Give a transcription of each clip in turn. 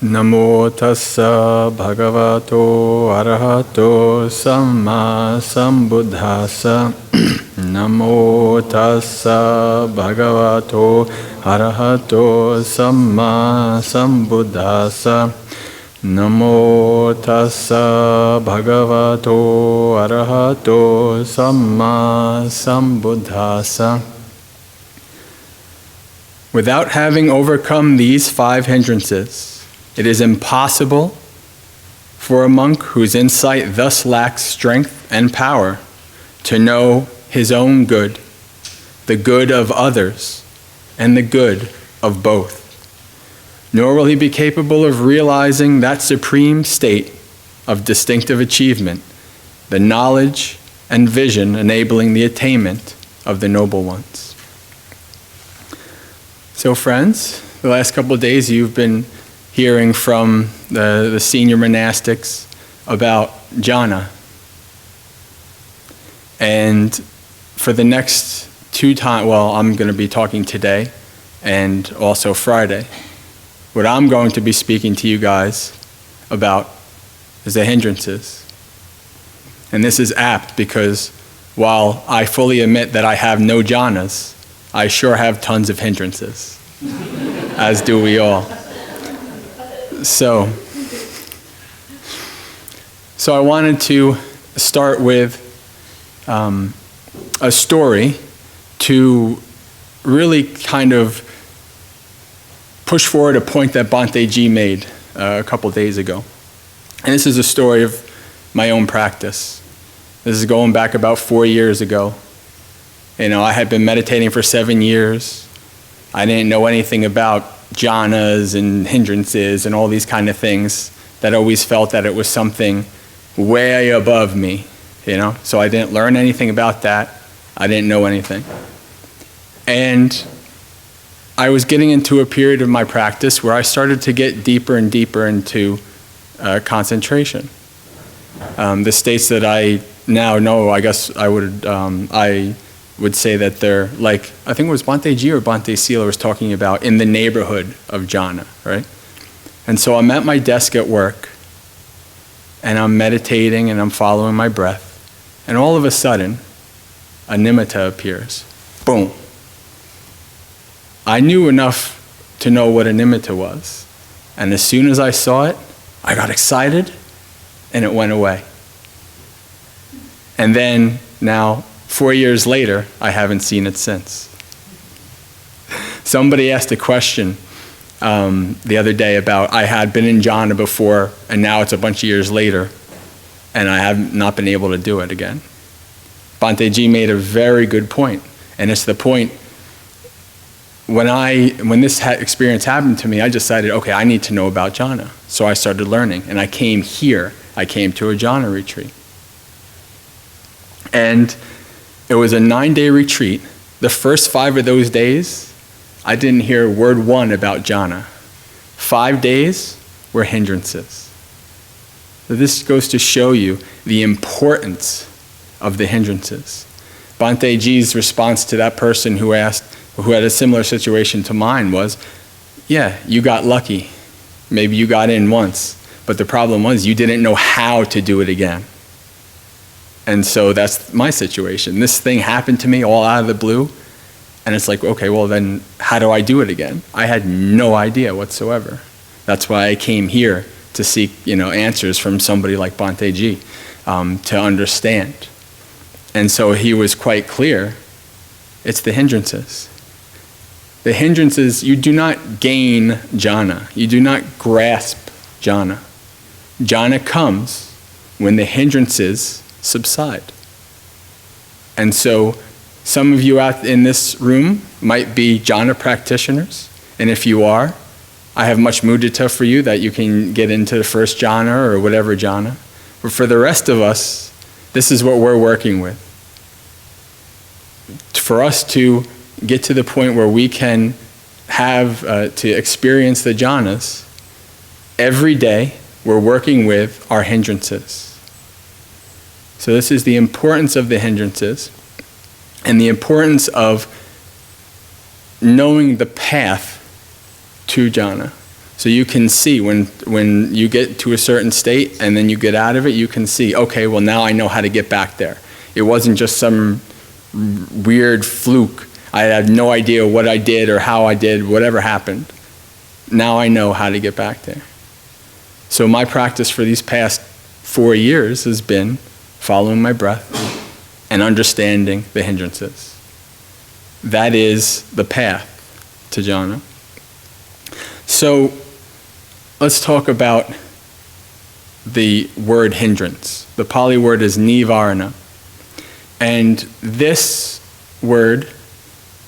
Namo tassa bhagavato arahato samma sambuddhassa. Namo tassa bhagavato arahato samma sambuddhassa. Namo tassa bhagavato arahato samma sambuddhassa. Without having overcome these 5 hindrances, it is impossible for a monk whose insight thus lacks strength and power to know his own good, the good of others, and the good of both. Nor will he be capable of realizing that supreme state of distinctive achievement, the knowledge and vision enabling the attainment of the noble ones. So friends, the last couple of days you've been hearing from the senior monastics about jhana. And for the next 2 times, well, I'm going to be talking today and also Friday. What I'm going to be speaking to you guys about is the hindrances. And this is apt because while I fully admit that I have no jhanas, I sure have tons of hindrances, as do we all. So I wanted to start with a story to really kind of push forward a point that Bhante Ji made a couple days ago. And this is a story of my own practice. This is going back about 4 years ago. You know, I had been meditating for 7 years. I didn't know anything about jhanas and hindrances and all these kind of things. That always felt that it was something way above me, you know. So I didn't learn anything about that. I didn't know anything. And I was getting into a period of my practice where I started to get deeper and deeper into concentration. The states that I now know, I guess I would say that they're like, I think it was Bhante Ji or Bhante Sila was talking about in the neighborhood of jhana, right? And so I'm at my desk at work, and I'm meditating and I'm following my breath, and all of a sudden, a nimitta appears. Boom. I knew enough to know what a nimitta was, and as soon as I saw it, I got excited, and it went away. And then, now, 4 years later, I haven't seen it since. Somebody asked a question the other day about I had been in jhana before, and now it's a bunch of years later, and I have not been able to do it again. Bhante Ji made a very good point, and it's the point when this experience happened to me, I decided, okay, I need to know about jhana. So I started learning, and I came here. I came to a jhana retreat. And it was a 9-day retreat. The first 5 of those days, I didn't hear word 1 about jhana. 5 days were hindrances. So this goes to show you the importance of the hindrances. Bhante Ji's response to that person who asked, who had a similar situation to mine was, yeah, you got lucky. Maybe you got in once, but the problem was you didn't know how to do it again. And so that's my situation. This thing happened to me all out of the blue, and it's like, okay, well then how do I do it again? I had no idea whatsoever. That's why I came here to seek, answers from somebody like Bhante Ji to understand. And so he was quite clear. It's the hindrances. The hindrances, you do not gain jhana. You do not grasp jhana. Jhana comes when the hindrances subside. And so some of you out in this room might be jhana practitioners, and if you are, I have much mudita for you that you can get into the first jhana or whatever jhana. But for the rest of us, this is what we're working with. For us to get to the point where we can have to experience the jhanas, every day we're working with our hindrances. So this is the importance of the hindrances and the importance of knowing the path to jhana. So you can see when you get to a certain state and then you get out of it, you can see, okay, well now I know how to get back there. It wasn't just some weird fluke. I had no idea what I did or how I did, whatever happened. Now I know how to get back there. So my practice for these past 4 years has been following my breath and understanding the hindrances. That is the path to jhana. So let's talk about the word hindrance. The Pali word is nivarana. And this word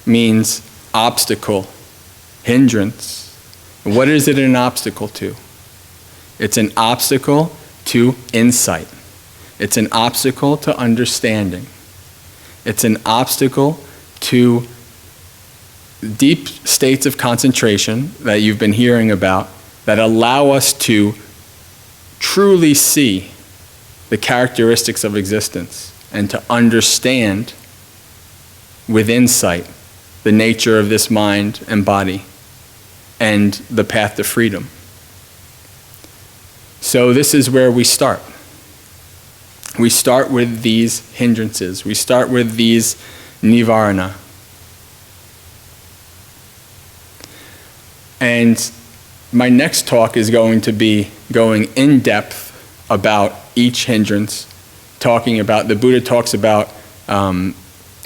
means obstacle, hindrance. What is it an obstacle to? It's an obstacle to insight. It's an obstacle to understanding. It's an obstacle to deep states of concentration that you've been hearing about that allow us to truly see the characteristics of existence and to understand with insight the nature of this mind and body and the path to freedom. So this is where we start. We start with these hindrances. We start with these nivarana. And my next talk is going to be going in depth about each hindrance, talking about, the Buddha talks about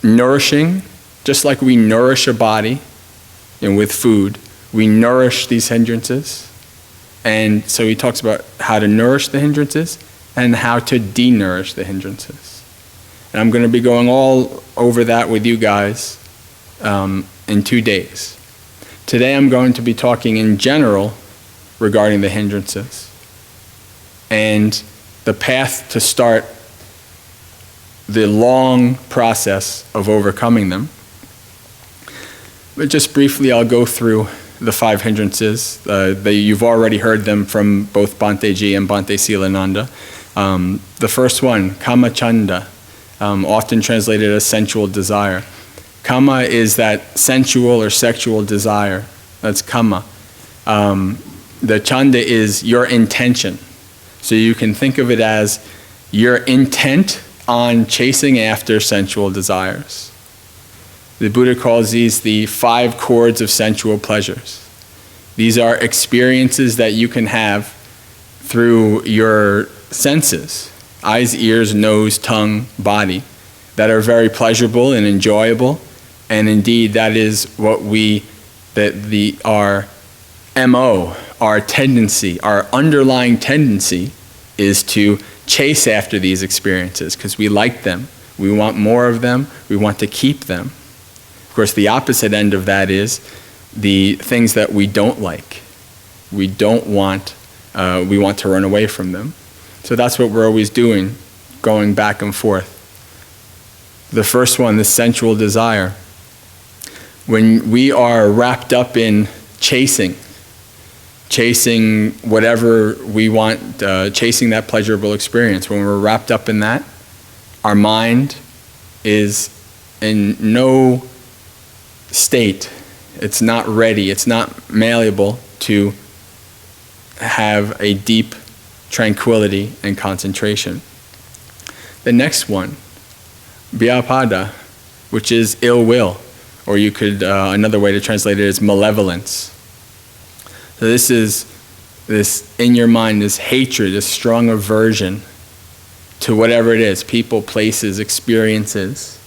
nourishing, just like we nourish a body with food, we nourish these hindrances. And so he talks about how to nourish the hindrances and how to de-nourish the hindrances. And I'm going to be going all over that with you guys in 2 days. Today I'm going to be talking in general regarding the hindrances and the path to start the long process of overcoming them. But just briefly, I'll go through the 5 hindrances. You've already heard them from both Bhante Ji and Bhante Silananda. The first one, kama chanda, often translated as sensual desire. Kama is that sensual or sexual desire. That's kama. The chanda is your intention. So you can think of it as your intent on chasing after sensual desires. The Buddha calls these the 5 chords of sensual pleasures. These are experiences that you can have through your senses, eyes, ears, nose, tongue, body, that are very pleasurable and enjoyable. And indeed, that is what our MO, our tendency, our underlying tendency is to chase after these experiences because we like them. We want more of them. We want to keep them. Of course, the opposite end of that is the things that we don't like. We don't want, we want to run away from them. So that's what we're always doing, going back and forth. The first one, the sensual desire. When we are wrapped up in chasing whatever we want, chasing that pleasurable experience, when we're wrapped up in that, our mind is in no state, it's not ready, it's not malleable to have a deep tranquility and concentration. The next one, vyapada, which is ill will, or you could, another way to translate it is malevolence. So this is this, in your mind, this hatred, this strong aversion to whatever it is, people, places, experiences.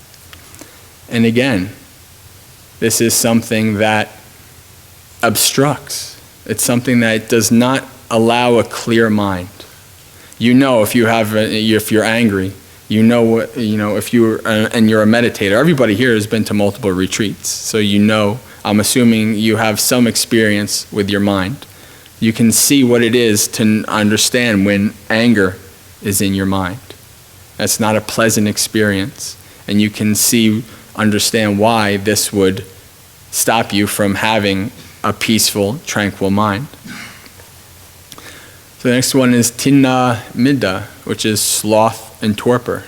And again, this is something that obstructs. It's something that does not allow a clear mind. You know, if you're angry, you know if you're and you're a meditator. Everybody here has been to multiple retreats, so you know. I'm assuming you have some experience with your mind. You can see what it is to understand when anger is in your mind. That's not a pleasant experience, and you can understand why this would stop you from having a peaceful, tranquil mind. So the next one is tinna midda, which is sloth and torpor.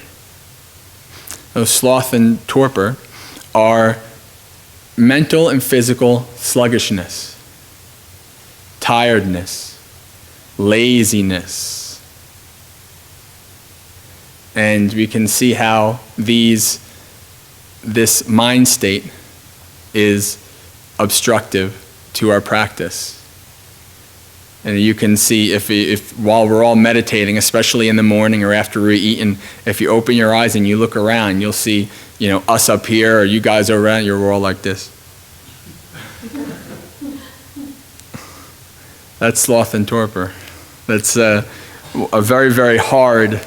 So sloth and torpor are mental and physical sluggishness. tiredness, laziness. And we can see how this mind state is obstructive to our practice. And you can see if while we're all meditating, especially in the morning or after we're eating, if you open your eyes and you look around, you'll see, us up here or you guys around, you're all like this. That's sloth and torpor. That's a very, very hard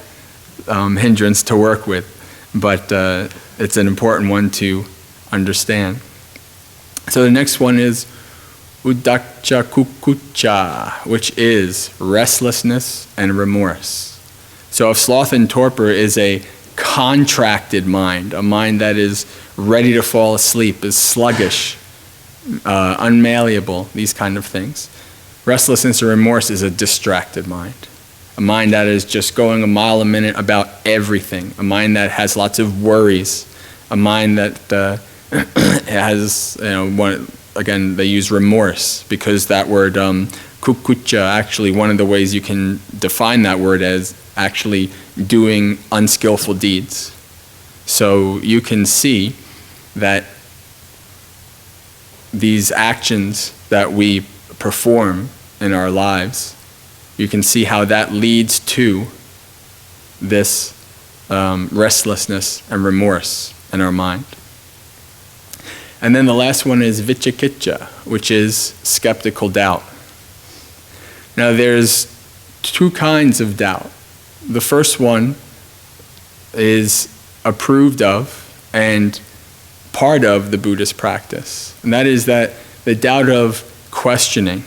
hindrance to work with, but it's an important one to understand. So the next one is udakcha kukucha, which is restlessness and remorse. So if sloth and torpor is a contracted mind, a mind that is ready to fall asleep, is sluggish, unmalleable, these kind of things. Restlessness or remorse is a distracted mind. A mind that is just going a mile a minute about everything. A mind that has lots of worries. A mind that has, again, they use remorse because that word kukucha, actually one of the ways you can define that word as actually doing unskillful deeds. So you can see that these actions that we perform in our lives, you can see how that leads to this restlessness and remorse in our mind. And then the last one is vichikitcha, which is skeptical doubt. Now there's two kinds of doubt. The first one is approved of and part of the Buddhist practice. And that is that the doubt of questioning,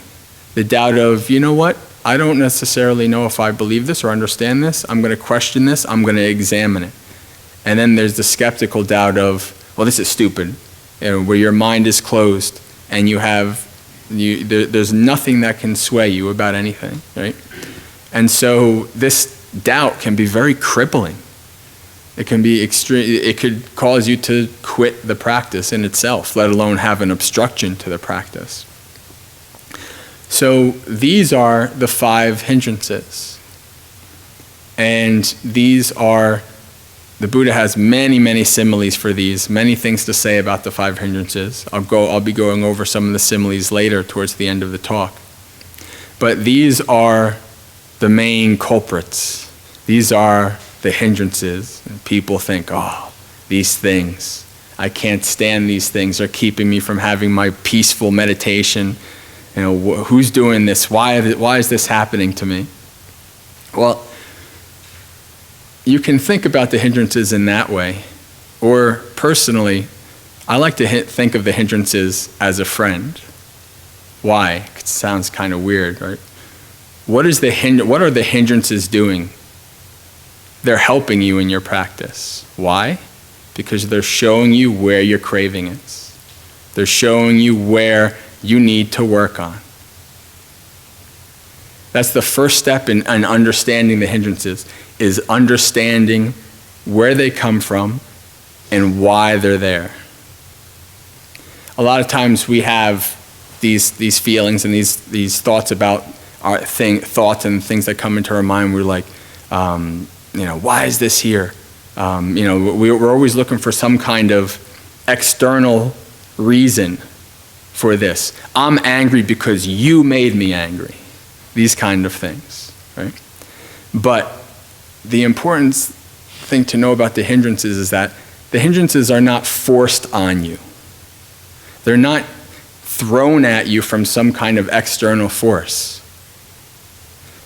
the doubt of, you know what, I don't necessarily know if I believe this or understand this. I'm going to question this. I'm going to examine it. And then there's the skeptical doubt of, well, this is stupid, where your mind is closed and there's nothing that can sway you about anything, right? And so this doubt can be very crippling. It can be extreme. It could cause you to quit the practice in itself, let alone have an obstruction to the practice. So these are the 5 hindrances. And these are, the Buddha has many, many similes for these, many things to say about the 5 hindrances. I'll be going over some of the similes later towards the end of the talk. But these are the main culprits. These are the hindrances. And people think, oh, these things, I can't stand these things. They're keeping me from having my peaceful meditation. Who's doing this? Why is this happening to me? Well, you can think about the hindrances in that way. Or personally, I like to think of the hindrances as a friend. Why? It sounds kind of weird, right? What are the hindrances doing? They're helping you in your practice. Why? Because they're showing you where your craving is. They're showing you where you need to work on. That's the first step in understanding the hindrances, is understanding where they come from and why they're there. A lot of times we have these feelings and these thoughts about our thoughts and things that come into our mind. We're like, why is this here? We're always looking for some kind of external reason for this. I'm angry because you made me angry. These kind of things, right? But the important thing to know about the hindrances is that the hindrances are not forced on you. They're not thrown at you from some kind of external force.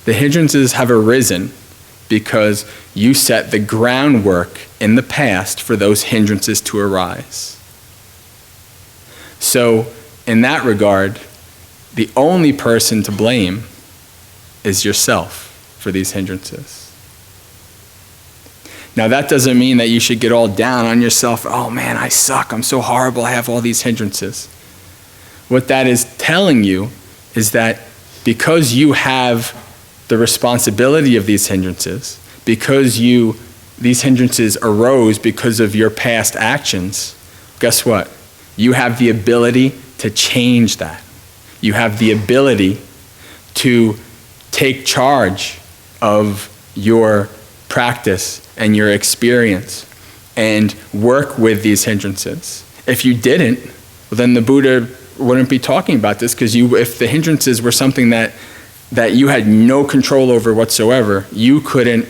The hindrances have arisen because you set the groundwork in the past for those hindrances to arise. So, in that regard, the only person to blame is yourself for these hindrances. Now that doesn't mean that you should get all down on yourself. Oh man, I suck. I'm so horrible. I have all these hindrances. What that is telling you is that because you have the responsibility of these hindrances, because these hindrances arose because of your past actions, guess what? You have the ability to change that. You have the ability to take charge of your practice and your experience and work with these hindrances. If you didn't, well, then the Buddha wouldn't be talking about this, because if the hindrances were something that you had no control over whatsoever, you couldn't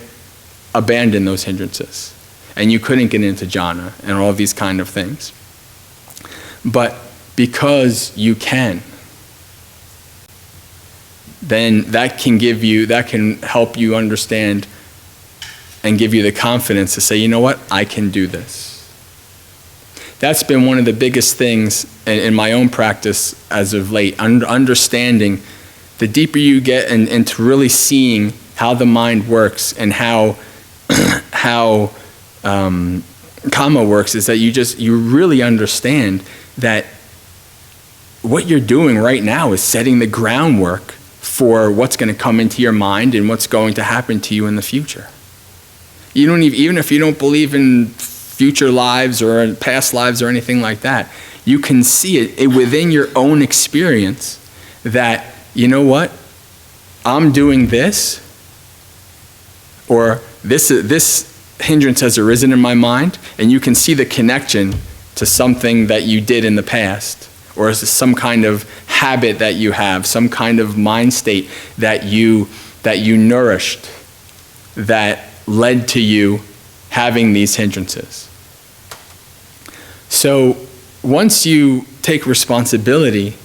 abandon those hindrances. And you couldn't get into jhana and all of these kind of things. But because you can, then that can help you understand and give you the confidence to say, you know what, I can do this. That's been one of the biggest things in my own practice as of late, understanding the deeper you get into really seeing how the mind works and how karma works, is that you really understand that what you're doing right now is setting the groundwork for what's going to come into your mind and what's going to happen to you in the future. You don't even if you don't believe in future lives or past lives or anything like that, you can see it within your own experience that, you know what, I'm doing this, or this hindrance has arisen in my mind, and you can see the connection to something that you did in the past, or some kind of habit that you have, some kind of mind state that you nourished, that led to you having these hindrances. So once you take responsibility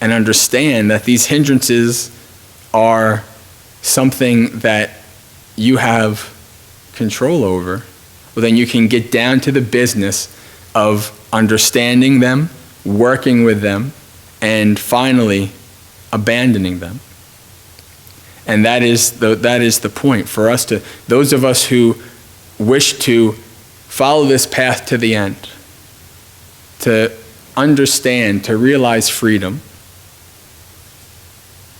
and understand that these hindrances are something that you have control over, well, then you can get down to the business of understanding them, working with them, and finally abandoning them. And that is the point for us those of us who wish to follow this path to the end, to understand, to realize freedom.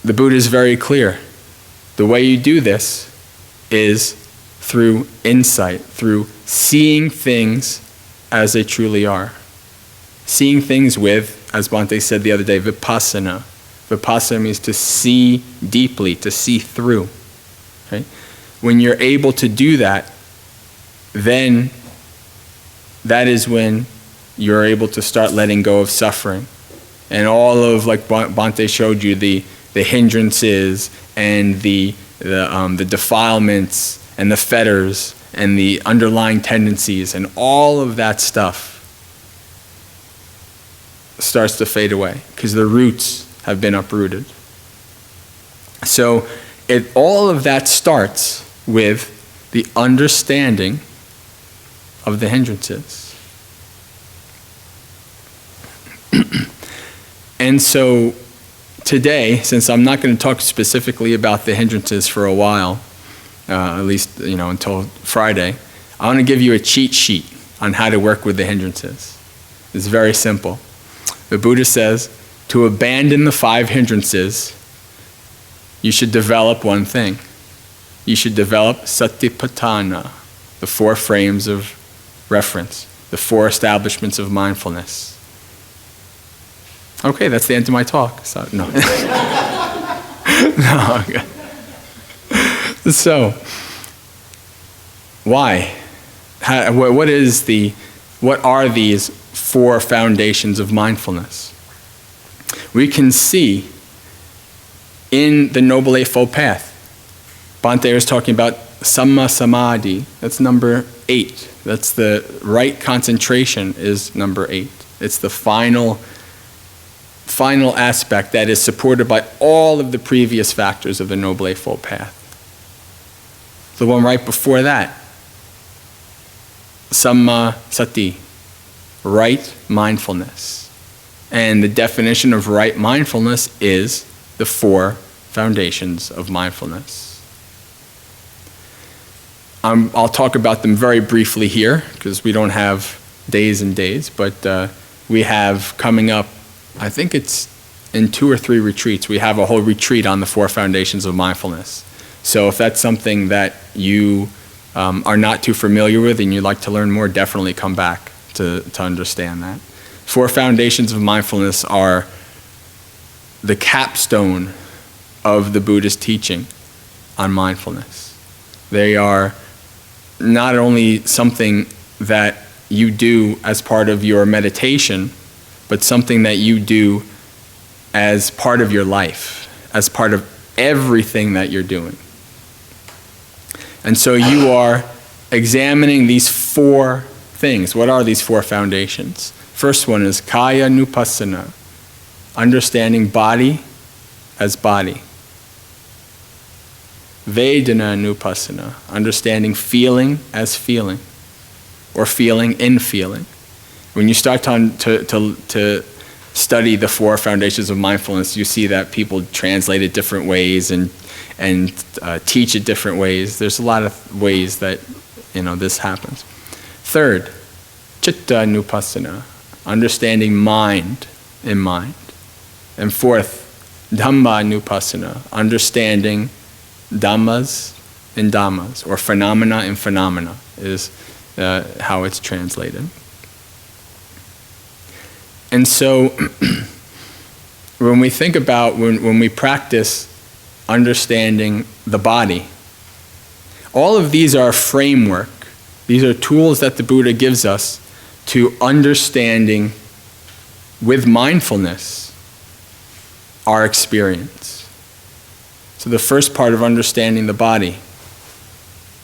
The Buddha is very clear. The way you do this is through insight, through seeing things as they truly are. Seeing things with, as Bhante said the other day, vipassana. Vipassana means to see deeply, to see through. Okay? When you're able to do that, then that is when you're able to start letting go of suffering. And all of, like Bhante showed you, the hindrances and the defilements and the fetters and the underlying tendencies and all of that stuff starts to fade away because the roots have been uprooted. So all of that starts with the understanding of the hindrances. And so today, since I'm not going to talk specifically about the hindrances for a while, at least until Friday, I want to give you a cheat sheet on how to work with the hindrances. It's very simple. The Buddha says, to abandon the 5 hindrances, you should develop one thing. You should develop satipatthana, the 4 frames of reference, the 4 establishments of mindfulness. Okay, that's the end of my talk. So, no. No, okay. So, why? What are these 4 foundations of mindfulness? We can see in the Noble Eightfold Path. Bhante was talking about Samma Samadhi. That's number 8. That's the right concentration is number 8. It's the final aspect that is supported by all of the previous factors of the Noble Eightfold Path. The one right before that, Samma Sati, right mindfulness. And the definition of right mindfulness is the 4 foundations of mindfulness. I'll talk about them very briefly here because we don't have days and days, but we have coming up, I think it's in 2 or 3 retreats, we have a whole retreat on the 4 foundations of mindfulness. So if that's something that you are not too familiar with and you'd like to learn more, definitely come back to understand that. 4 foundations of mindfulness are the capstone of the Buddha's teaching on mindfulness. They are not only something that you do as part of your meditation, but something that you do as part of your life, as part of everything that you're doing. And so you are examining these four things. What are these four foundations? First one is kaya nupassana, understanding body as body. Vedana nupassana, understanding feeling as feeling, or feeling in feeling. When you start to study the four foundations of mindfulness, you see that people translate it different ways and teach it different ways. There's a lot of ways that this happens. Third, chitta nupassana, understanding mind in mind. And fourth, dhamma nupassana, understanding dhammas in dhammas, or phenomena in phenomena is how it's translated. And so when we think about, when we practice understanding the body, all of these are a framework. These are tools that the Buddha gives us to understanding with mindfulness our experience. So the first part of understanding the body,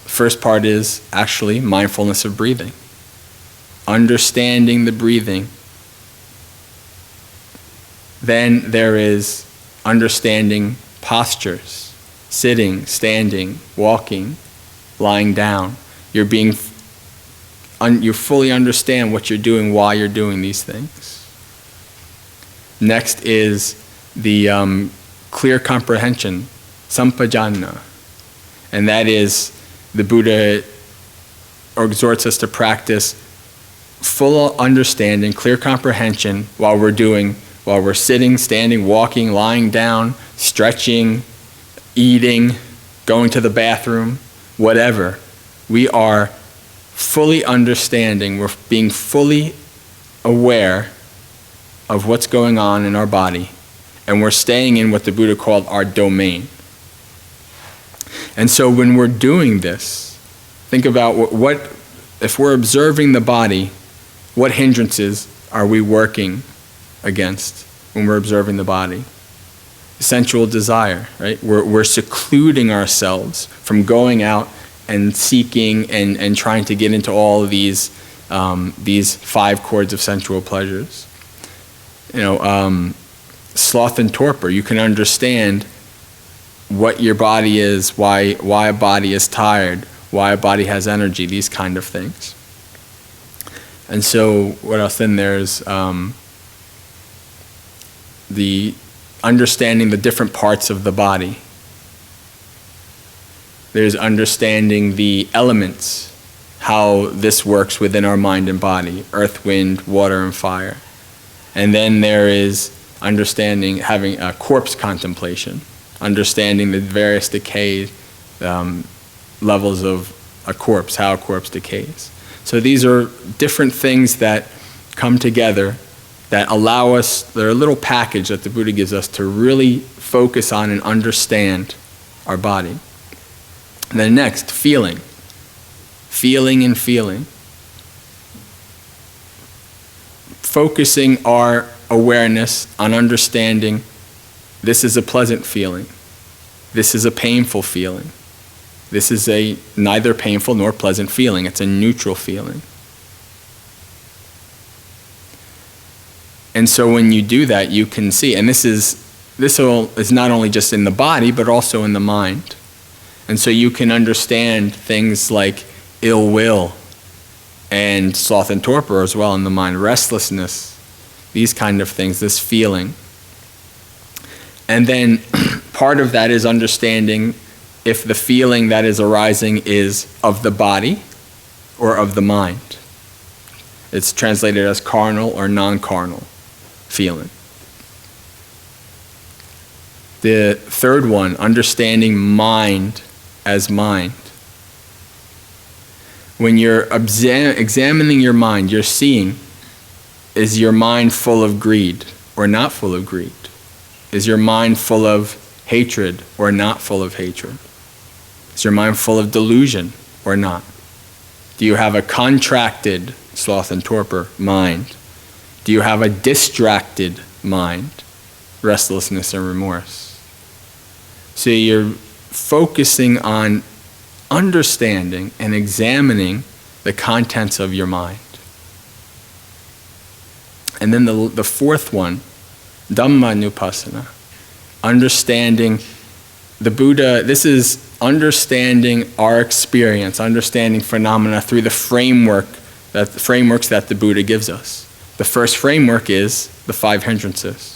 the first part is actually mindfulness of breathing. Understanding the breathing. Then there is understanding postures, sitting, standing, walking, lying down. You fully understand what you're doing while you're doing these things. Next is the clear comprehension, sampajana. And that is, the Buddha exhorts us to practice full understanding, clear comprehension while we're sitting, standing, walking, lying down, stretching, eating, going to the bathroom, whatever. We are fully understanding, we're being fully aware of what's going on in our body, and we're staying in what the Buddha called our domain. And so when we're doing this, think about what if we're observing the body, what hindrances are we working against when we're observing the body? Sensual desire, right? We're secluding ourselves from going out and seeking and trying to get into all of these five chords of sensual pleasures. Sloth and torpor. You can understand what your body is, why a body is tired, why a body has energy, these kind of things. And so what else then? There's the understanding the different parts of the body. There's understanding the elements, how this works within our mind and body, earth, wind, water, and fire. And then there is understanding, having a corpse contemplation, understanding the various decay levels of a corpse, how a corpse decays. So these are different things that come together that allow us, they're a little package that the Buddha gives us to really focus on and understand our body. And then next, feeling. Feeling and feeling. Focusing our awareness on understanding this is a pleasant feeling. This is a painful feeling. This is a neither painful nor pleasant feeling. It's a neutral feeling. And so when you do that, you can see, and this is not only just in the body, but also in the mind. And so you can understand things like ill will and sloth and torpor as well in the mind, restlessness, these kind of things, this feeling. And then part of that is understanding if the feeling that is arising is of the body or of the mind. It's translated as carnal or non-carnal feeling. The third one, understanding mind as mind. When you're examining your mind, you're seeing, is your mind full of greed or not full of greed? Is your mind full of hatred or not full of hatred? Is your mind full of delusion or not? Do you have a contracted sloth and torpor mind? Do you have a distracted mind? Restlessness and remorse. So you're focusing on understanding and examining the contents of your mind. And then the fourth one, Dhammanupassana, understanding the Buddha. This is understanding our experience, understanding phenomena through the frameworks that the Buddha gives us. The first framework is the five hindrances.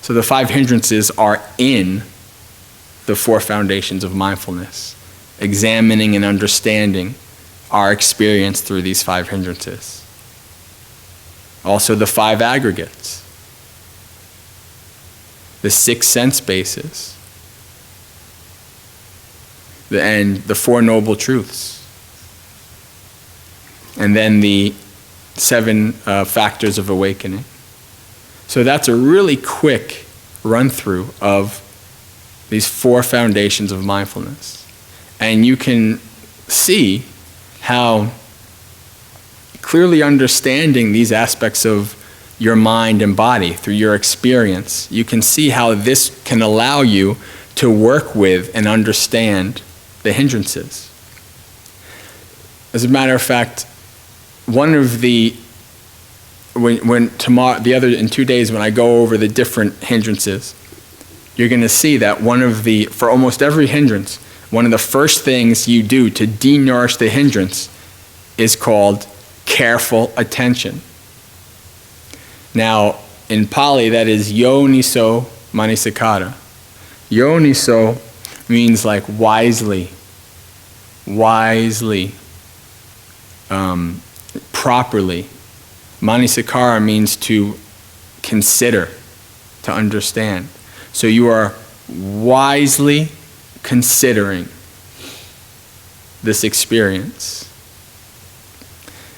So the five hindrances are in the four foundations of mindfulness, examining and understanding our experience through these five hindrances. Also the five aggregates, the six sense bases, and the four noble truths, and then the seven factors of awakening. So that's a really quick run-through of these four foundations of mindfulness. And you can see how clearly understanding these aspects of your mind and body through your experience, you can see how this can allow you to work with and understand the hindrances. As a matter of fact, one of the in 2 days when I go over the different hindrances, you're going to see that for almost every hindrance, one of the first things you do to denourish the hindrance is called careful attention. Now, in Pali, that is yoniso manasikara. Yoniso means like wisely, properly. Manasikara means to consider, to understand. So you are wisely considering this experience.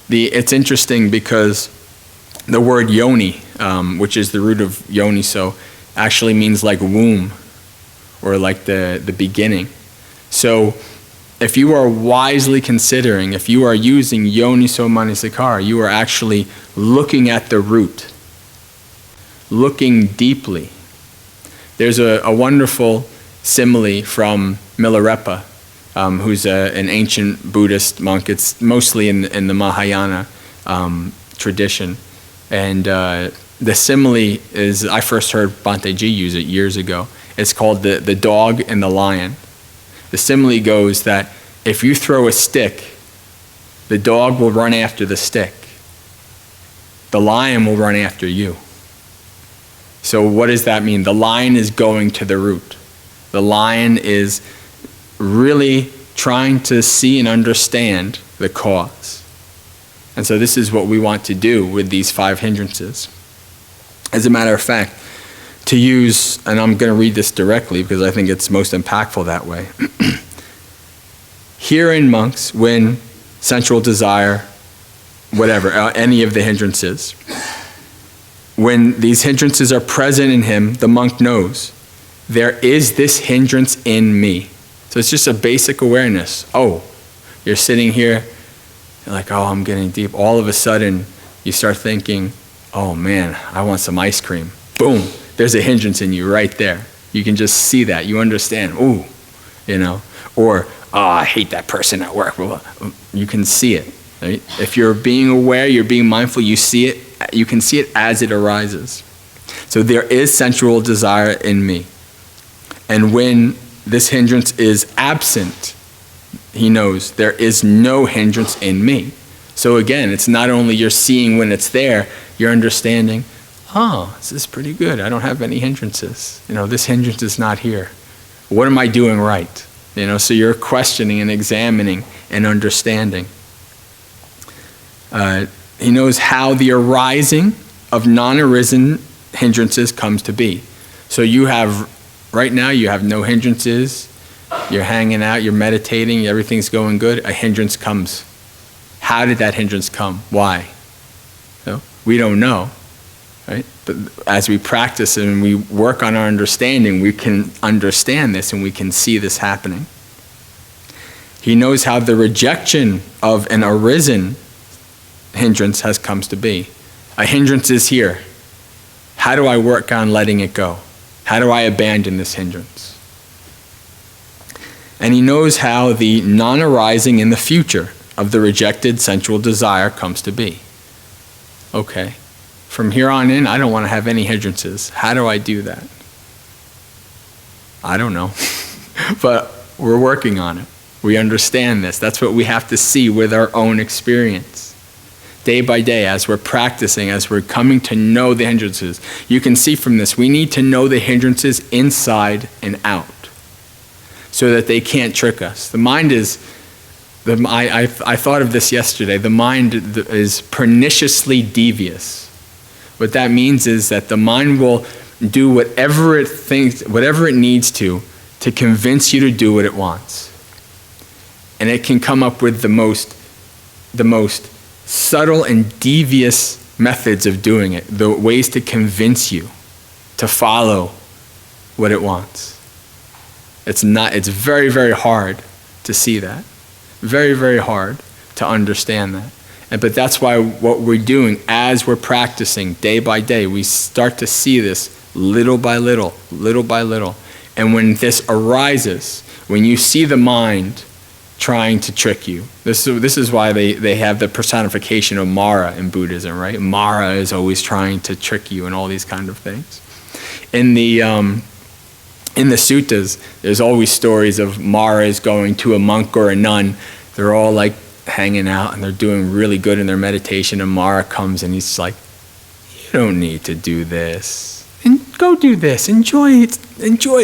It's interesting because the word yoni, which is the root of yoniso, actually means like womb or like the beginning. So if you are wisely considering, if you are using yoniso manasikara, you are actually looking at the root, looking deeply. There's a wonderful simile from Milarepa, who's an ancient Buddhist monk. It's mostly in the Mahayana tradition. And the simile is, I first heard Bhante Ji use it years ago. It's called the dog and the lion. The simile goes that if you throw a stick, the dog will run after the stick. The lion will run after you. So what does that mean? The lion is going to the root. The lion is really trying to see and understand the cause. And so this is what we want to do with these five hindrances. As a matter of fact, to use, and I'm going to read this directly because I think it's most impactful that way. Herein, monks, when sensual desire, whatever, any of the hindrances, when these hindrances are present in him, the monk knows, there is this hindrance in me. So it's just a basic awareness. Oh, you're sitting here, you're like, oh, I'm getting deep. All of a sudden, you start thinking, oh man, I want some ice cream. Boom, there's a hindrance in you right there. You can just see that. You understand, ooh, Or, oh, I hate that person at work. You can see it. Right? If you're being aware, you're being mindful, you see it. You can see it as it arises. So there is sensual desire in me. And when this hindrance is absent, he knows there is no hindrance in me. So again, it's not only you're seeing when it's there, you're understanding, oh, this is pretty good. I don't have any hindrances. This hindrance is not here. What am I doing right? So you're questioning and examining and understanding. He knows how the arising of non-arisen hindrances comes to be. So right now you have no hindrances, you're hanging out, you're meditating, everything's going good, a hindrance comes. How did that hindrance come? Why? We don't know. right? But as we practice and we work on our understanding, we can understand this and we can see this happening. He knows how the rejection of an arisen hindrance has come to be. A hindrance is here. How do I work on letting it go? How do I abandon this hindrance? And he knows how the non-arising in the future of the rejected sensual desire comes to be. Okay, from here on in, I don't want to have any hindrances. How do I do that? I don't know, but we're working on it. We understand this. That's what we have to see with our own experience. Day by day, as we're practicing, as we're coming to know the hindrances, you can see from this, we need to know the hindrances inside and out so that they can't trick us. The mind is, I thought of this yesterday, the mind is perniciously devious. What that means is that the mind will do whatever it thinks, whatever it needs to convince you to do what it wants. And it can come up with the most subtle and devious methods of doing it, the ways to convince you to follow what it wants. It's very, very hard to see that. Very, very hard to understand that. But that's why what we're doing as we're practicing day by day, we start to see this little by little, little by little. And when this arises, when you see the mind trying to trick you. This is why they have the personification of Mara in Buddhism, right? Mara is always trying to trick you and all these kind of things. In the suttas, there's always stories of Maras going to a monk or a nun. They're all like hanging out and they're doing really good in their meditation, and Mara comes and he's like, you don't need to do this. And go do this. Enjoy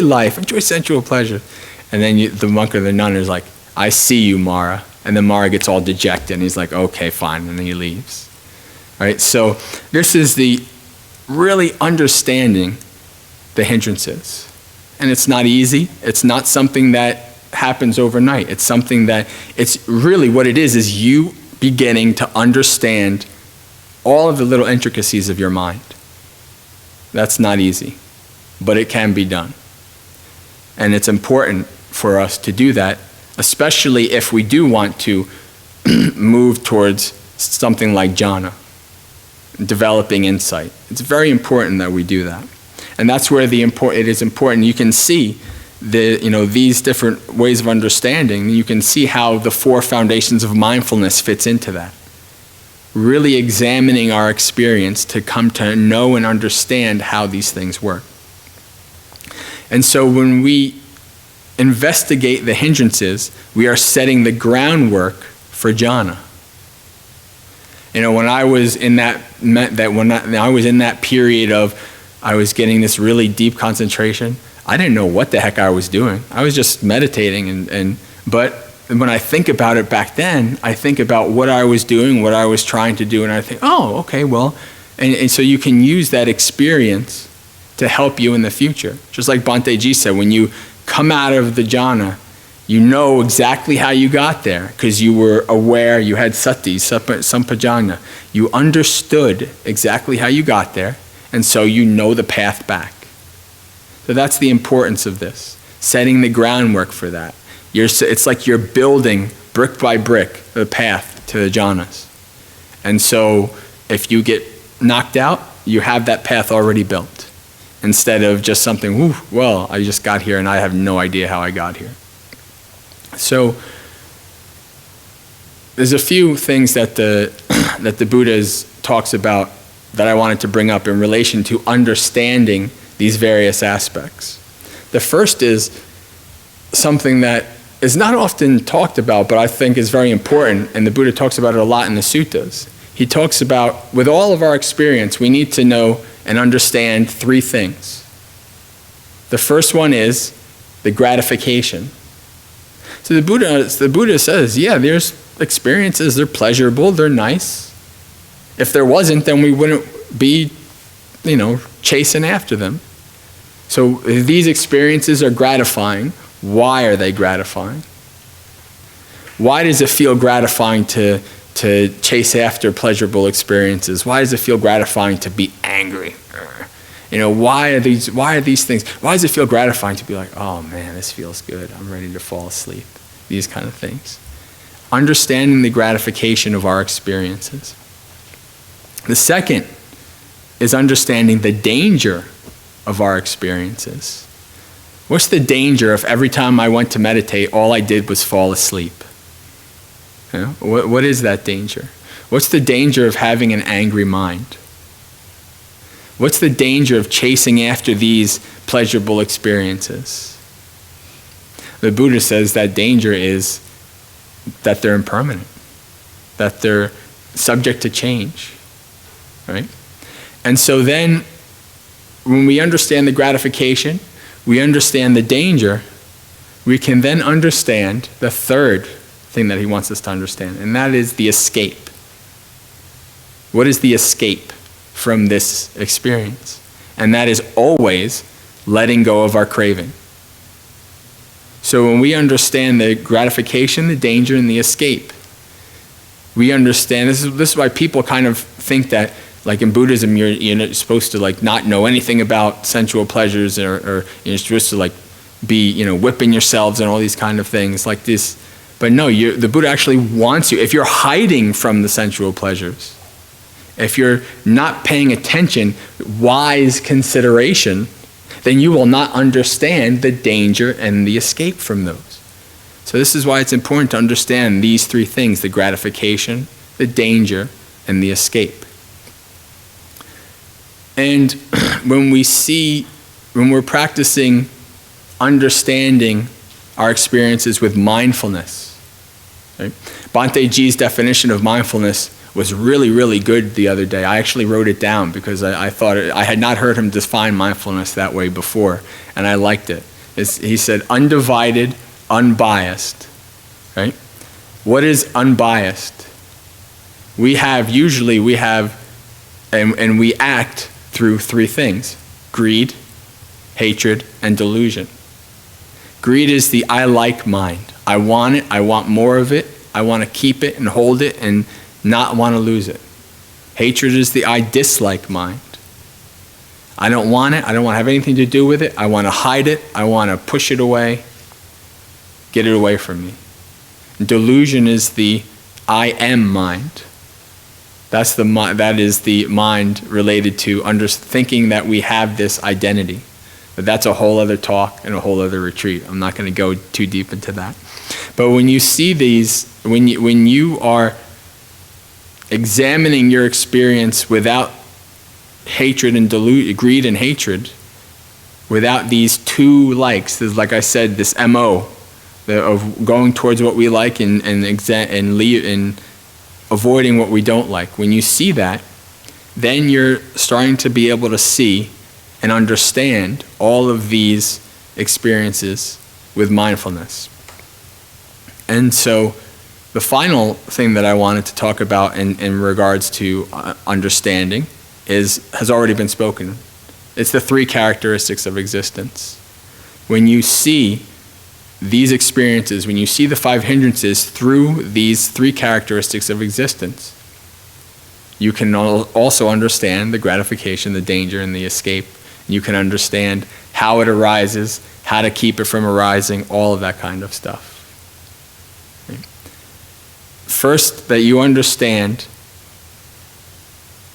life. Enjoy sensual pleasure. And then the monk or the nun is like, I see you, Mara. And then Mara gets all dejected and he's like, okay, fine. And then he leaves. All right, so this is the really understanding the hindrances. And it's not easy. It's not something that happens overnight. It's something that, it's really what it is you beginning to understand all of the little intricacies of your mind. That's not easy, but it can be done. And it's important for us to do that, especially if we do want to move towards something like jhana, developing insight. It's very important that we do that. And that's where it is important. You can see these different ways of understanding. You can see how the 4 foundations of mindfulness fits into that. Really examining our experience to come to know and understand how these things work. And so when we investigate the hindrances, we are setting the groundwork for jhana. When I was in that period of, I was getting this really deep concentration, I didn't know what the heck I was doing. I was just meditating, but when I think about it back then, I think about what I was doing, what I was trying to do, and I think, oh, okay, well, and so you can use that experience to help you in the future. Just like Bhante Ji said, when you come out of the jhana, you know exactly how you got there because you were aware, you had sati, sampajana. You understood exactly how you got there, and so you know the path back. So that's the importance of this, setting the groundwork for that. It's like you're building brick by brick the path to the jhanas. And so if you get knocked out, you have that path already built. Instead of just something, I just got here and I have no idea how I got here. So there's a few things that the Buddha talks about that I wanted to bring up in relation to understanding these various aspects. The first is something that is not often talked about, but I think is very important, and the Buddha talks about it a lot in the suttas. He talks about, with all of our experience, we need to know and understand 3 things. The first one is the gratification. So the Buddha says, yeah, there's experiences, they're pleasurable, they're nice. If there wasn't, then we wouldn't be, chasing after them. So these experiences are gratifying. Why are they gratifying? Why does it feel gratifying to to chase after pleasurable experiences? Why does it feel gratifying to be angry? Why are these things? Why does it feel gratifying to be like, oh man, this feels good, I'm ready to fall asleep? These kind of things. Understanding the gratification of our experiences. The second is understanding the danger of our experiences. What's the danger if every time I went to meditate, all I did was fall asleep? What is that danger? What's the danger of having an angry mind? What's the danger of chasing after these pleasurable experiences? The Buddha says that danger is that they're impermanent, that they're subject to change, right? And so then, when we understand the gratification, we understand the danger, we can then understand the third thing that he wants us to understand, and that is the escape. What is the escape from this experience? And that is always letting go of our craving. So when we understand the gratification, the danger, and the escape, we understand, this is why people kind of think that, like in Buddhism, you're supposed to like not know anything about sensual pleasures, or you're supposed to like be whipping yourselves and all these kind of things like this. But no, the Buddha actually wants you, if you're hiding from the sensual pleasures, if you're not paying attention, wise consideration, then you will not understand the danger and the escape from those. So this is why it's important to understand these three things: the gratification, the danger, and the escape. And when we're practicing understanding our experiences with mindfulness, right? Bhante G's definition of mindfulness was really, really good the other day. I actually wrote it down because I thought I had not heard him define mindfulness that way before, and I liked it. He said, undivided, unbiased, right? What is unbiased? We have, and we act through three things: greed, hatred, and delusion. Greed is the I like mind. I want it, I want more of it, I want to keep it and hold it and not want to lose it. Hatred is the I dislike mind. I don't want it, I don't want to have anything to do with it, I want to hide it, I want to push it away, get it away from me. Delusion is the I am mind. That is the mind related to thinking that we have this identity. But that's a whole other talk and a whole other retreat. I'm not going to go too deep into that. But when you see these, when you are examining your experience without hatred and greed and hatred, without these two likes, there's, like I said, this MO of going towards what we like and avoiding what we don't like. When you see that, then you're starting to be able to see and understand all of these experiences with mindfulness. And so the final thing that I wanted to talk about in regards to understanding has already been spoken. It's the three characteristics of existence. When you see these experiences, when you see the five hindrances through these three characteristics of existence, you can also understand the gratification, the danger, and the escape. You can understand how it arises, how to keep it from arising, all of that kind of stuff. First, that you understand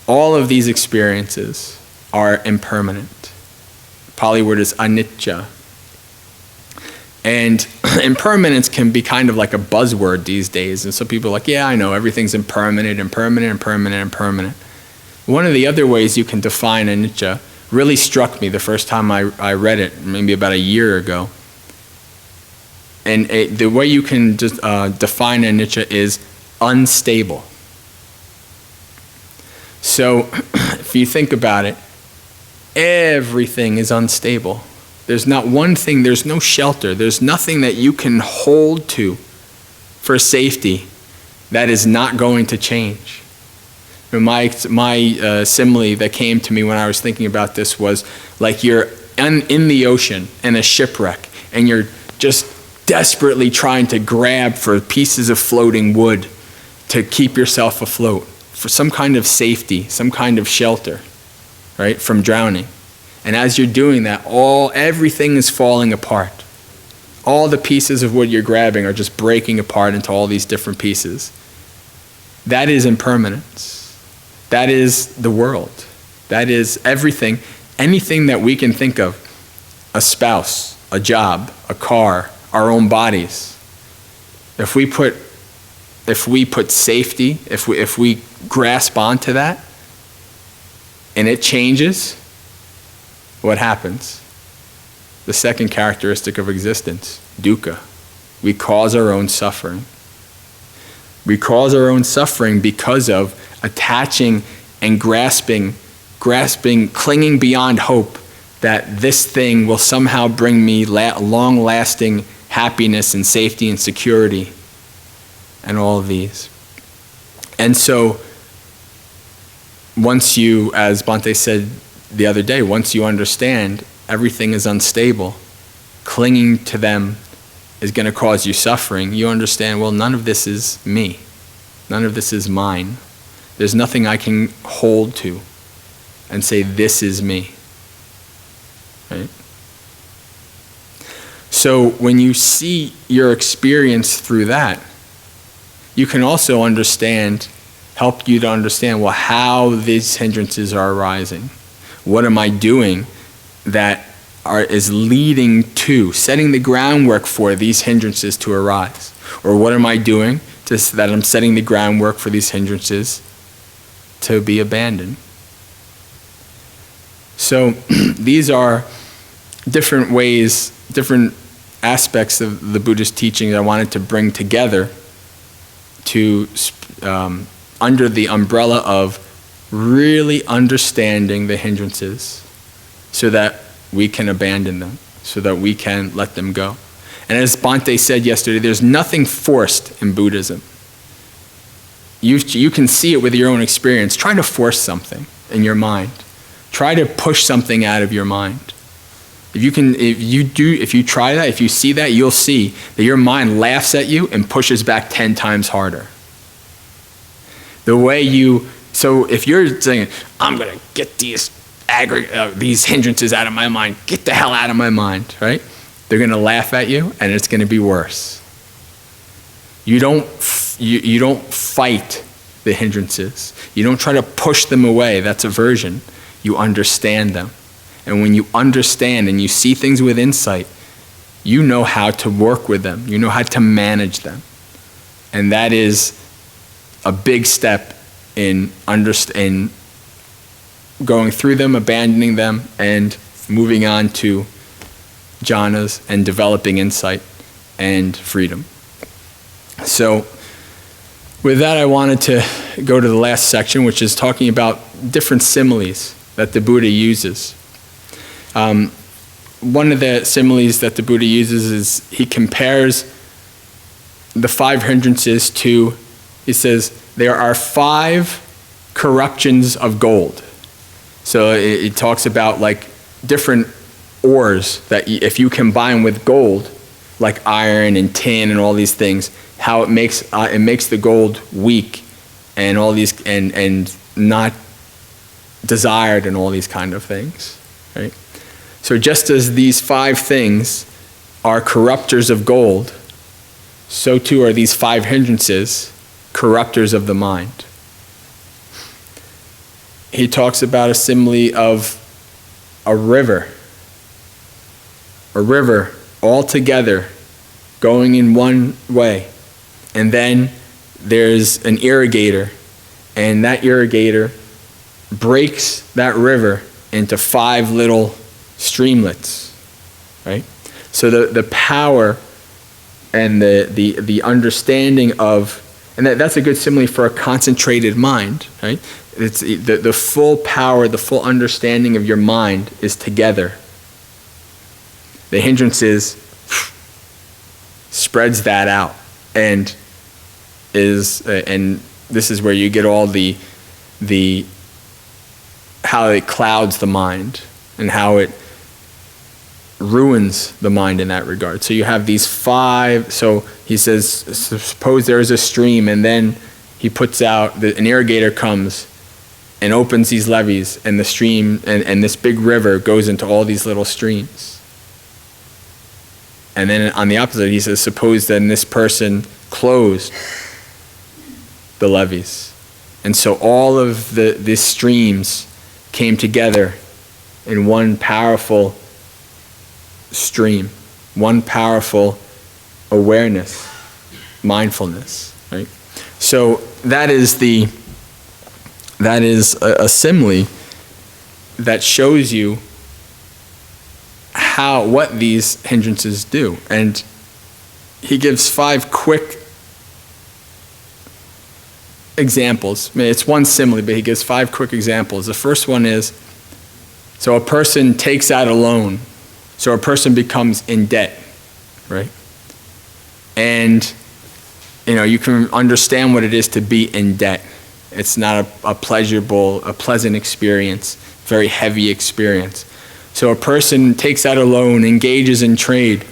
all of these experiences are impermanent. Pali word is anicca. And impermanence can be kind of like a buzzword these days. And so people are like, yeah, I know, everything's impermanent. One of the other ways you can define anicca really struck me the first time I read it, maybe about a year ago. And the way you can just define anicca is unstable. So if you think about it, everything is unstable. There's not one thing, there's no shelter, there's nothing that you can hold to for safety that is not going to change. My simile that came to me when I was thinking about this was like you're in the ocean in a shipwreck and you're just desperately trying to grab for pieces of floating wood to keep yourself afloat, for some kind of safety, some kind of shelter, right, from drowning. And as you're doing that, everything is falling apart. All the pieces of wood you're grabbing are just breaking apart into all these different pieces. That is impermanence. That is the world. That is everything, anything that we can think of. A spouse, a job, a car, our own bodies. If we put safety, if we grasp onto that, and it changes, what happens? The second characteristic of existence, dukkha. We cause our own suffering. We cause our own suffering because of attaching and grasping, clinging beyond hope that this thing will somehow bring me long-lasting happiness and safety and security and all of these. And so once you, as Bhante said the other day, once you understand everything is unstable, clinging to them is going to cause you suffering, you understand, well, none of this is me. None of this is mine. There's nothing I can hold to and say, this is me. Right? So when you see your experience through that, you can also help you to understand, well, how these hindrances are arising. What am I doing that is leading to, setting the groundwork for these hindrances to arise? Or what am I doing that I'm setting the groundwork for these hindrances to be abandoned? So these are different ways, different aspects of the Buddhist teaching I wanted to bring together to under the umbrella of really understanding the hindrances so that we can abandon them, so that we can let them go. And as Bhante said yesterday, there's nothing forced in Buddhism. You can see it with your own experience. Try to force something in your mind. Try to push something out of your mind. If you try that, if you see that, you'll see that your mind laughs at you and pushes back 10 times harder. So if you're saying, I'm going to get these hindrances out of my mind, get the hell out of my mind, right? They're going to laugh at you and it's going to be worse. You don't fight the hindrances. You don't try to push them away. That's aversion. You understand them. And when you understand and you see things with insight, you know how to work with them. You know how to manage them. And that is a big step in going through them, abandoning them, and moving on to jhanas and developing insight and freedom. So with that, I wanted to go to the last section, which is talking about different similes that the Buddha uses. One of the similes that the Buddha uses is he compares the 5 hindrances to, he says, there are 5 corruptions of gold. So it talks about like different ores that if you combine with gold, like iron and tin and all these things, how it makes the gold weak and all these and not desired and all these kind of things, right? So just as these 5 things are corruptors of gold, so too are these 5 hindrances corruptors of the mind. He talks about a simile of a river all together going in one way. And then there's an irrigator, and that irrigator breaks that river into 5 little streamlets, right? So the power and the understanding of, and that's a good simile for a concentrated mind, right? It's the full power, the full understanding of your mind is together. The hindrances spreads that out, and this is where you get all the how it clouds the mind and how it ruins the mind in that regard. So you have these 5, so he says, suppose there is a stream and then he puts out, an irrigator comes and opens these levees, and the stream, and this big river goes into all these little streams. And then on the opposite, he says, suppose then this person closed the levees. And so all of these streams came together in one powerful stream, one powerful awareness, mindfulness, right? So that is a simile that shows you what these hindrances do. And he gives 5 quick examples. I mean, it's one simile, but he gives 5 quick examples. The first one is, so a person takes out a loan. So a person becomes in debt, right? And, you can understand what it is to be in debt. It's not a pleasant experience, very heavy experience. So a person takes out a loan, engages in trade,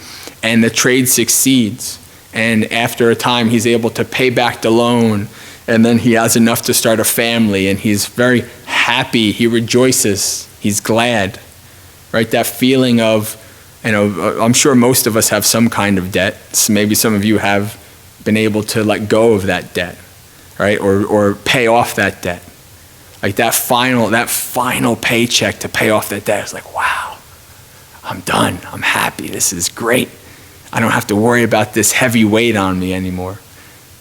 and the trade succeeds. And after a time, he's able to pay back the loan, and then he has enough to start a family, and he's very happy, he rejoices, he's glad, right? That feeling of, I'm sure most of us have some kind of debt. So maybe some of you have been able to let go of that debt, right? Or pay off that debt. Like that final paycheck to pay off that debt. It's like, wow, I'm done. I'm happy. This is great. I don't have to worry about this heavy weight on me anymore.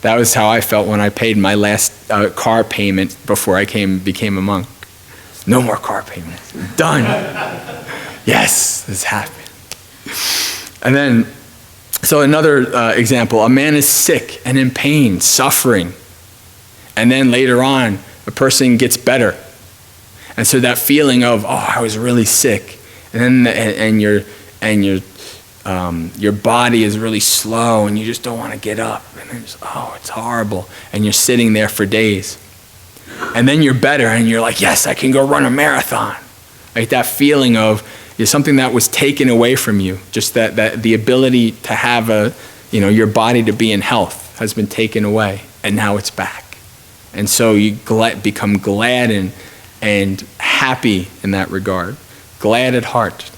That was how I felt when I paid my last car payment before I became a monk. No more car payments. Done. Yes, this happened. And then, so another example, a man is sick and in pain, suffering. And then later on, a person gets better. And so that feeling of, I was really sick. And then your body is really slow and you just don't want to get up. And then it's horrible. And you're sitting there for days. And then you're better and you're like, yes, I can go run a marathon. Like that feeling of something that was taken away from you. Just that the ability to have your body to be in health has been taken away. And now it's back. And so you become glad and happy in that regard. Glad at heart.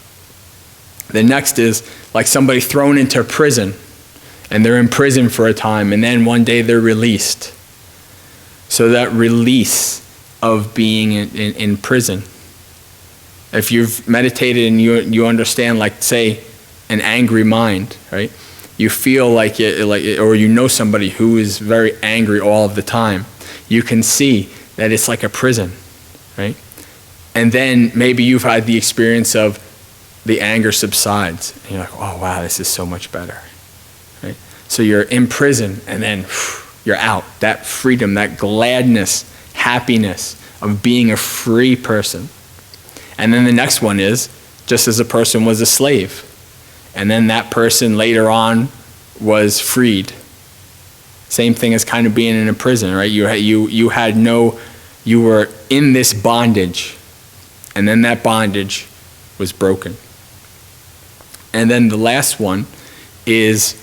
The next is like somebody thrown into prison. And they're in prison for a time. And then one day they're released. So that release of being in prison. If you've meditated and you understand, like, say, an angry mind, right? You feel like or somebody who is very angry all of the time. You can see that it's like a prison, right? And then maybe you've had the experience of the anger subsides. And you're like, oh, wow, this is so much better, right? So you're in prison and then you're out. That freedom, that gladness, happiness of being a free person. And then the next one is, just as a person was a slave. And then that person later on was freed. Same thing as kind of being in a prison, right? You were in this bondage, and then that bondage was broken. And then the last one is,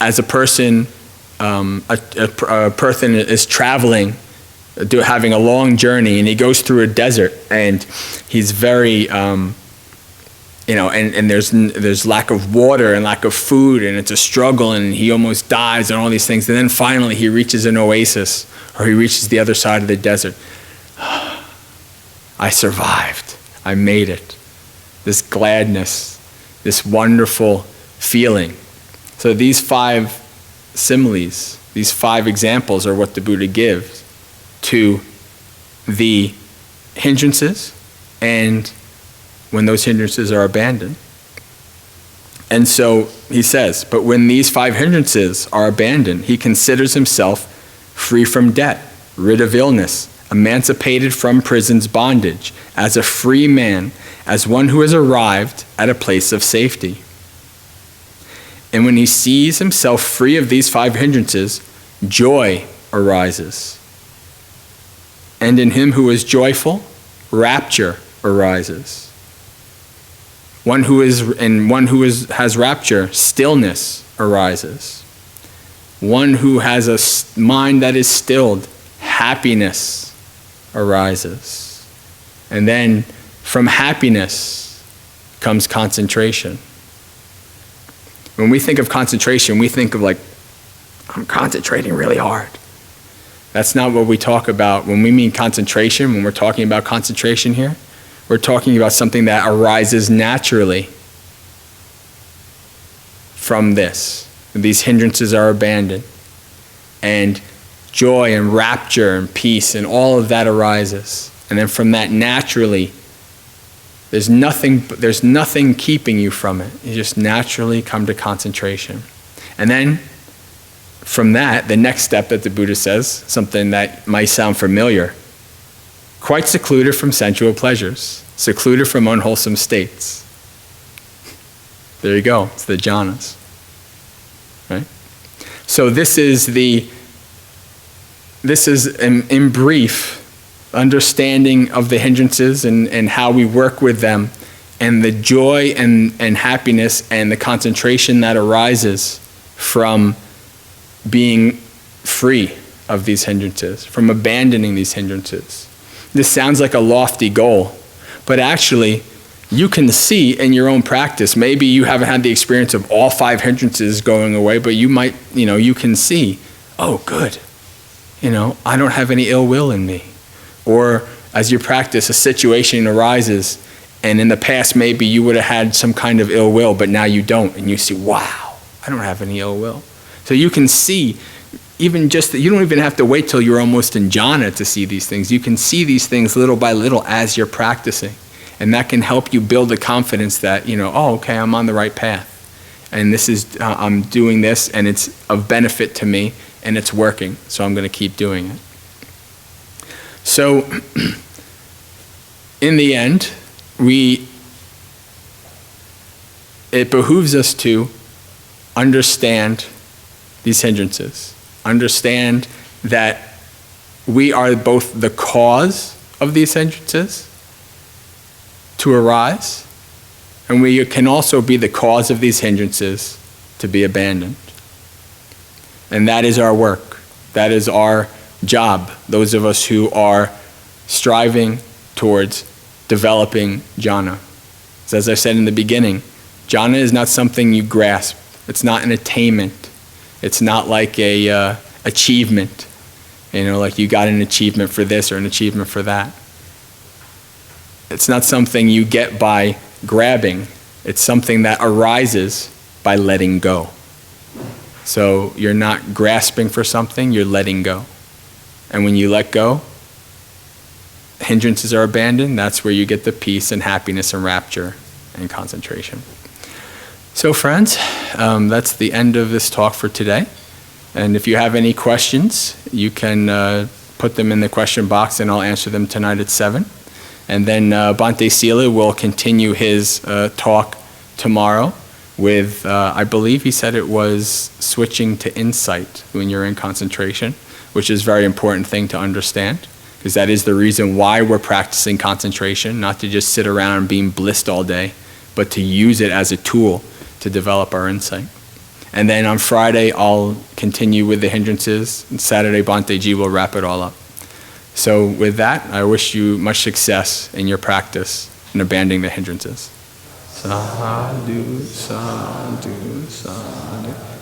as a person, a person is traveling, having a long journey, and he goes through a desert, and he's very, and there's lack of water and lack of food, and it's a struggle, and he almost dies and all these things. And then finally he reaches an oasis, or he reaches the other side of the desert. I survived. I made it. This gladness, this wonderful feeling. So these 5 similes, these 5 examples are what the Buddha gives to the hindrances and when those hindrances are abandoned. And so he says, but when these 5 hindrances are abandoned, he considers himself free from debt, rid of illness, emancipated from prison's bondage, as a free man, as one who has arrived at a place of safety. And when he sees himself free of these 5 hindrances, joy arises. And in him who is joyful, rapture arises. One who has rapture, stillness arises. one who has a mind that is stilled, happiness arises. And then from happiness comes concentration. When we think of concentration, we think of like, I'm concentrating really hard. That's not what we talk about. When we mean concentration, when we're talking about concentration here, we're talking about something that arises naturally from this. These hindrances are abandoned. And joy and rapture and peace and all of that arises. And then from that naturally, there's nothing keeping you from it. You just naturally come to concentration. And then from that, the next step that the Buddha says, something that might sound familiar, quite secluded from sensual pleasures, secluded from unwholesome states. There you go, it's the jhanas. Right? So this is in brief understanding of the hindrances and how we work with them, and the joy and happiness and the concentration that arises from being free of these hindrances, from abandoning these hindrances. This sounds like a lofty goal, but actually you can see in your own practice, maybe you haven't had the experience of all 5 hindrances going away, but you might, you can see, oh good, I don't have any ill will in me. Or as you practice, a situation arises, and in the past maybe you would have had some kind of ill will, but now you don't, and you see, wow, I don't have any ill will. So you can see, even just that, you don't even have to wait till you're almost in jhana to see these things. You can see these things little by little as you're practicing. And that can help you build the confidence that, oh, okay, I'm on the right path. And this is, I'm doing this, and it's of benefit to me, and it's working, so I'm going to keep doing it. So, in the end, it behooves us to understand these hindrances. Understand that we are both the cause of these hindrances to arise, and we can also be the cause of these hindrances to be abandoned. And that is our work. That is our job, those of us who are striving towards developing jhana. So as I said in the beginning, jhana is not something you grasp. It's not an attainment. It's not like a achievement, like you got an achievement for this or an achievement for that. It's not something you get by grabbing. It's something that arises by letting go. So you're not grasping for something, you're letting go. And when you let go, hindrances are abandoned. That's where you get the peace and happiness and rapture and concentration. So friends, that's the end of this talk for today. And if you have any questions, you can put them in the question box and I'll answer them tonight at 7. And then Bhante Sila will continue his talk tomorrow with, I believe he said it was switching to insight when you're in concentration, which is a very important thing to understand, because that is the reason why we're practicing concentration, not to just sit around being blissed all day, but to use it as a tool to develop our insight. And then on Friday, I'll continue with the hindrances, and Saturday, Bhante Ji will wrap it all up. So with that, I wish you much success in your practice in abandoning the hindrances. Sadhu, sadhu, sadhu.